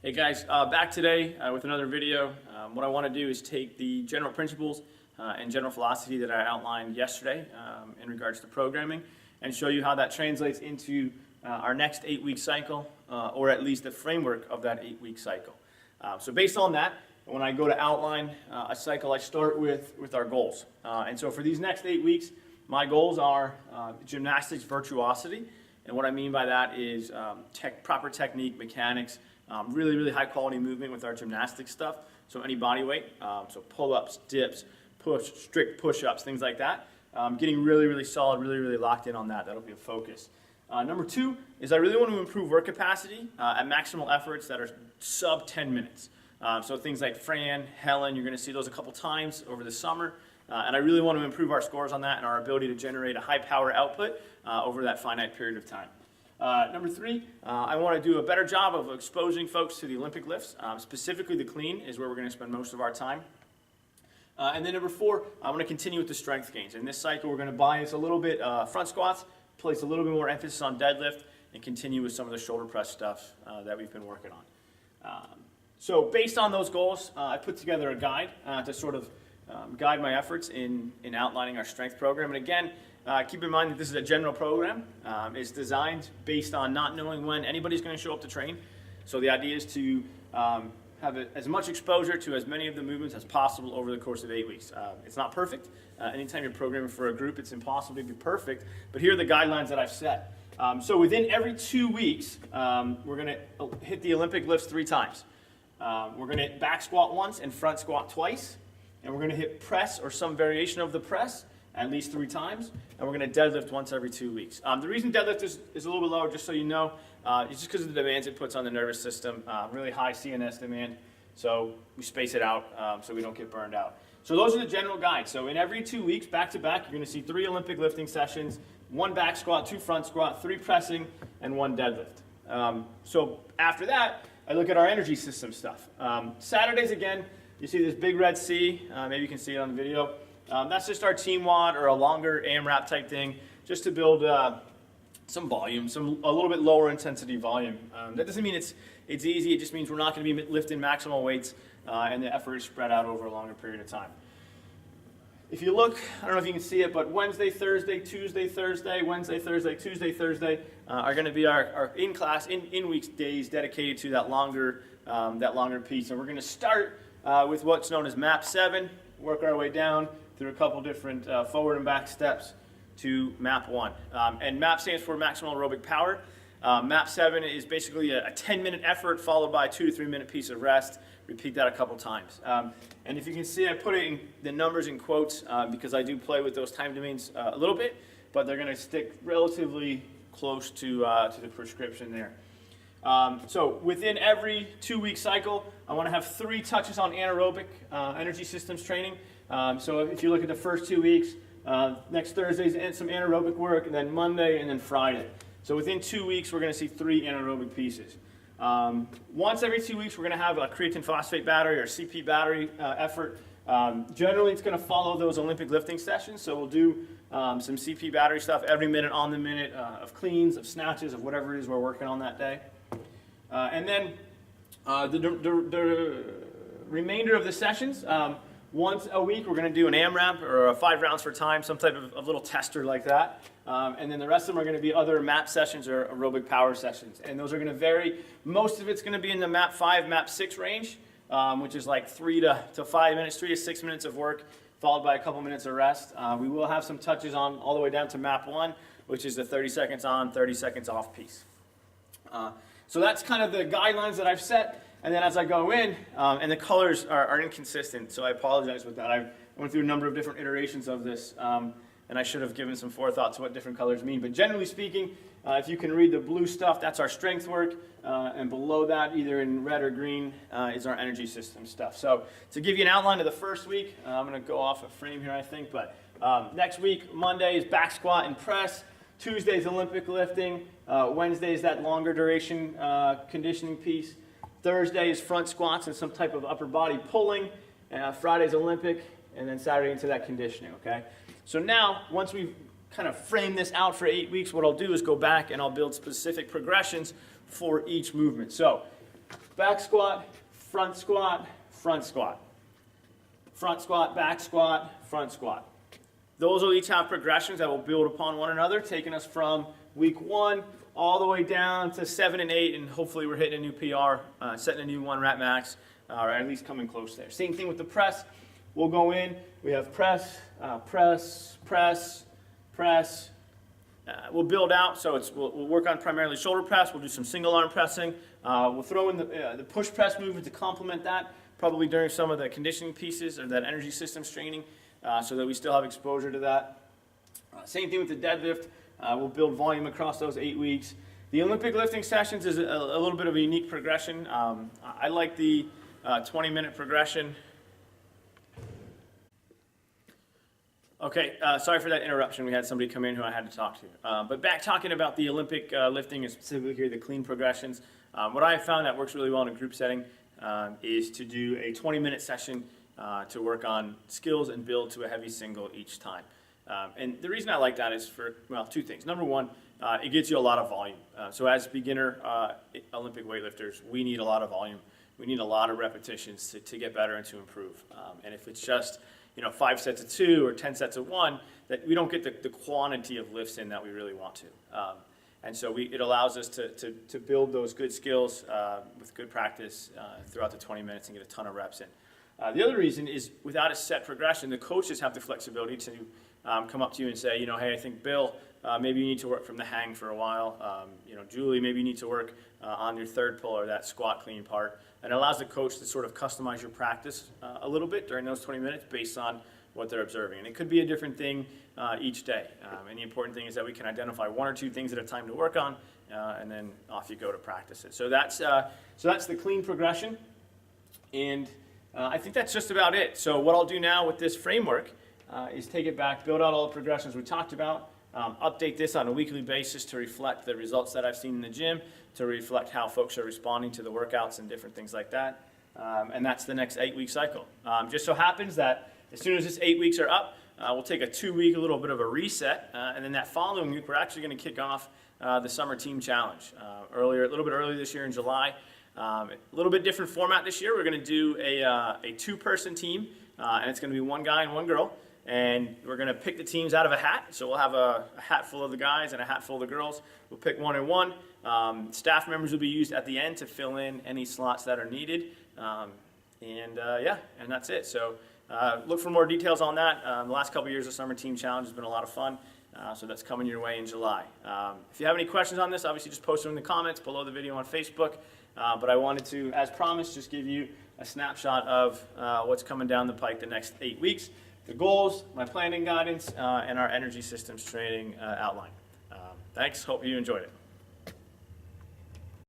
Hey guys, back today with another video. What I want to do is take the general principles and general philosophy that I outlined yesterday in regards to programming and show you how that translates into our next 8-week cycle, or at least the framework of that 8-week cycle. So based on that, when I go to outline a cycle, I start with our goals. And so for these next 8 weeks, my goals are gymnastics virtuosity. And what I mean by that is proper technique, mechanics, really high quality movement with our gymnastics stuff. So any body weight, so pull-ups, dips, strict push-ups, things like that. Getting really solid, really locked in on that. That'll be a focus. Number 2 is I really want to improve work capacity at maximal efforts that are sub 10 minutes. So things like Fran, Helen, you're going to see those a couple times over the summer. And I really want to improve our scores on that and our ability to generate a high power output over that finite period of time. Number 3, I want to do a better job of exposing folks to the Olympic lifts. Specifically the clean is where we're going to spend most of our time. And then number 4, I want to continue with the strength gains. In this cycle, we're going to bias a little bit front squats, place a little bit more emphasis on deadlift, and continue with some of the shoulder press stuff that we've been working on. So based on those goals, I put together a guide to sort of guide my efforts in outlining our strength program. And again, keep in mind that this is a general program. It's designed based on not knowing when anybody's going to show up to train. So the idea is to have as much exposure to as many of the movements as possible over the course of 8 weeks. It's not perfect. Anytime you're programming for a group, it's impossible to be perfect. But here are the guidelines that I've set. So within every 2 weeks, we're going to hit the Olympic lifts 3 times. We're going to back squat once and front squat twice. And we're going to hit press or some variation of the press at least 3 times. And we're going to deadlift once every 2 weeks. The reason deadlift is a little bit lower, just so you know, is just because of the demands it puts on the nervous system. Really high CNS demand. So we space it out so we don't get burned out. So those are the general guides. So in every 2 weeks, back to back, you're going to see 3 Olympic lifting sessions, 1 back squat, 2 front squat, 3 pressing, and 1 deadlift. So after that, I look at our energy system stuff. Saturdays, again, you see this big red C. Maybe you can see it on the video. That's just our team WOD or a longer AMRAP type thing, just to build some volume, a little bit lower intensity volume. That doesn't mean it's easy. It just means we're not going to be lifting maximal weights, and the effort is spread out over a longer period of time. If you look, I don't know if you can see it, but Wednesday, Thursday, Tuesday, Thursday, Wednesday, Thursday, Tuesday, Thursday are going to be our in-class, in-week days dedicated to that longer piece. And we're going to start with what's known as MAP 7, work our way down through a couple different forward and back steps to MAP 1. And MAP stands for Maximal Aerobic Power. MAP 7 is basically a 10-minute effort followed by a 2 to 3 minute piece of rest. Repeat that a couple times. And if you can see, I put it in the numbers in quotes because I do play with those time domains a little bit, but they're going to stick relatively close to the prescription there. So within every 2-week cycle, I want to have 3 touches on anaerobic energy systems training. So if you look at the first 2 weeks, next Thursday's some anaerobic work, and then Monday, and then Friday. So within 2 weeks, we're going to see 3 anaerobic pieces. Once every 2 weeks, we're going to have a creatine phosphate battery or CP battery effort. Generally, it's going to follow those Olympic lifting sessions. So we'll do some CP battery stuff every minute on the minute of cleans, of snatches, of whatever it is we're working on that day. And then the remainder of the sessions, once a week we're going to do an AMRAP or a 5 rounds for time, some type of little tester like that. And then the rest of them are going to be other MAP sessions or aerobic power sessions. And those are going to vary. Most of it's going to be in the MAP 5, MAP 6 range, which is like 3 to 5 minutes, 3 to 6 minutes of work, followed by a couple minutes of rest. We will have some touches on all the way down to MAP 1, which is the 30 seconds on, 30 seconds off piece. So that's kind of the guidelines that I've set. And then as I go in, and the colors are inconsistent, so I apologize with that. I went through a number of different iterations of this, and I should have given some forethought to what different colors mean. But generally speaking, if you can read the blue stuff, that's our strength work. And below that, either in red or green, is our energy system stuff. So to give you an outline of the first week, I'm going to go off a frame here, I think. But next week, Monday is back squat and press. Tuesday is Olympic lifting. Wednesday is that longer duration conditioning piece. Thursday is front squats and some type of upper body pulling. Friday's Olympic, and then Saturday into that conditioning, okay? So now, once we've kind of framed this out for 8 weeks, what I'll do is go back and I'll build specific progressions for each movement. So back squat, front squat, front squat. Front squat, back squat, front squat. Those will each have progressions that will build upon one another, taking us from week 1 all the way down to 7 and 8, and hopefully we're hitting a new PR, setting a new 1 rep max, or at least coming close there. Same thing with the press. We'll go in, we have press, press, press, press. We'll build out, so we'll work on primarily shoulder press. We'll do some single arm pressing. We'll throw in the push press movement to complement that, probably during some of the conditioning pieces or that energy systems training, so that we still have exposure to that. Same thing with the deadlift. We'll build volume across those 8 weeks. The Olympic lifting sessions is a little bit of a unique progression. I like the 20-minute progression. Okay, sorry for that interruption. We had somebody come in who I had to talk to. But back talking about the Olympic lifting, and specifically here the clean progressions, what I have found that works really well in a group setting is to do a 20-minute session to work on skills and build to a heavy single each time. And the reason I like that is for, well, 2 things. Number 1, it gets you a lot of volume. So as beginner Olympic weightlifters, we need a lot of volume. We need a lot of repetitions to get better and to improve. And if it's just 5 sets of 2 or 10 sets of 1, that we don't get the quantity of lifts in that we really want to. And so it allows us to build those good skills with good practice throughout the 20 minutes and get a ton of reps in. The other reason is without a set progression, the coaches have the flexibility to come up to you and say, hey, I think Bill, maybe you need to work from the hang for a while. Julie, maybe you need to work on your third pull or that squat clean part. And it allows the coach to sort of customize your practice a little bit during those 20 minutes based on what they're observing. And it could be a different thing each day. And the important thing is that we can identify 1 or 2 things at a time to work on, and then off you go to practice it. So that's the clean progression. And I think that's just about it. So what I'll do now with this framework is take it back, build out all the progressions we talked about, update this on a weekly basis to reflect the results that I've seen in the gym, to reflect how folks are responding to the workouts and different things like that. And that's the next 8-week cycle. Just so happens that as soon as this 8 weeks are up, we'll take a 2-week, a little bit of a reset, and then that following week, we're actually going to kick off the Summer Team Challenge. A little bit earlier this year in July. A little bit different format this year. We're going to do a 2-person team, and it's going to be 1 guy and 1 girl. And we're going to pick the teams out of a hat. So we'll have a hat full of the guys and a hat full of the girls. We'll pick 1 and 1. Staff members will be used at the end to fill in any slots that are needed. And that's it. So look for more details on that. The last couple of years, the Summer Team Challenge has been a lot of fun. So that's coming your way in July. If you have any questions on this, obviously just post them in the comments below the video on Facebook. But I wanted to, as promised, just give you a snapshot of what's coming down the pike the next 8 weeks. The goals, my planning guidance, and our energy systems training outline. Thanks. Hope you enjoyed it.